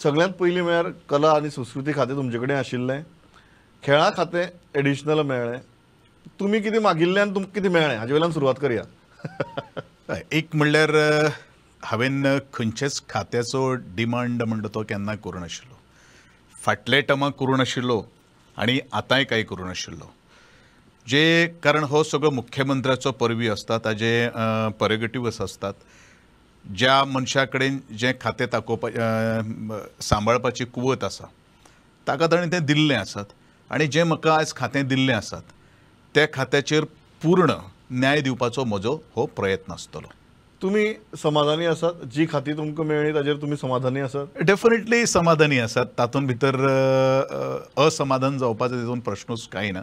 सगळ्यात पयलीं म्हळ्यार कला आनी संस्कृती खातें तुमचे कडेन आशिल्लें, खेळा खातें एडिशनल मेळ्ळें. तुमी कितें मागिल्ल्यान तुमकां कितें मेळ्ळें हाजे वयल्यान सुरवात करया. एक म्हणल्यार हांवें खंयच्याच खात्याचो डिमांड म्हणटा तो केन्ना करूं नाशिल्लो. फाटल्या टर्माक करूं नाशिल्लो आनी आतांय कांय करूं नाशिल्लो. कारण हो सगळो मुख्यमंत्र्याचो परवी आसता, ताजे प्रेरोगेटिव्हस आसतात. ज्या मनशा कडेन जें खातें सांबाळपाची कुवत आसा ताका ताणें तें दिल्लें आसात आनी जें म्हाका आयज खातें दिल्लें आसात त्या खात्याचेर पूर्ण न्याय दिवपाचो म्हजो हो प्रयत्न आसतलो. तुमी समाधानी आसात? जी खातीं तुमकां मेळ्ळी ताजेर तुमी समाधानी आसात? डेफिनेटली समाधानी आसात. तातूंत भितर असमाधान जावपाचो तितून प्रश्नूच कांय ना.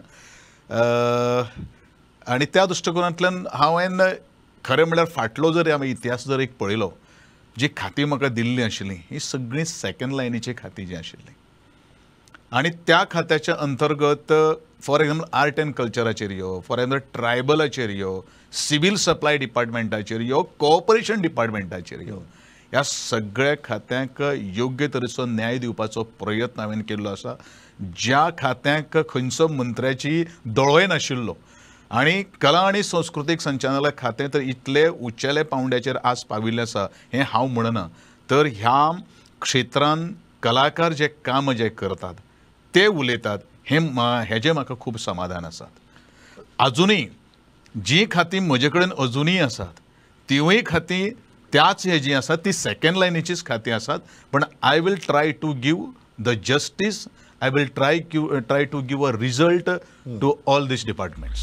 आनी त्या दृश्टिकोनांतल्यान हांवें खरें म्हणल्यार फाटलो जर आमी इतिहास जर एक पळयलो, जी खातीं म्हाका दिल्लीं आशिल्लीं ही सगळीं सेकंड लायनीची खातीं जीं आशिल्लीं आनी त्या खात्याच्या अंतर्गत फॉर एग्जाम्पल आर्ट एंड कल्चराचेर यो, फॉर एग्जाम्पल ट्रायबलाचेर यो, सिव्हील सप्लाय डिपार्टमेंटाचेर यो, कोऑपरेशन डिपार्टमेंटाचेर यो, ह्या सगळ्या खात्यांक योग्य तरेचो न्याय दिवपाचो प्रयत्न हांवें केल्लो आसा. ज्या खात्यांक खंयचो मंत्र्याची दोळोय नाशिल्लो आनी कला आनी संस्कृतीक संचालनालय खातें तर इतले उंचेले पांवड्याचेर आज पाविल्लें आसा हें हांव म्हणना. तर ह्या क्षेत्रांत कलाकार जे काम जे करतात ते उलयतात हेजें म्हाका खूब समाधान आसा. अजुनूय जी खातीं म्हजे कडेन अजुनूय आसात तिवूय खातीं त्याच हेजी आसात, ती सेकंड लायनीचीच खातीं आसात. पण I will try to give the justice, I will try to give a result to all these departments.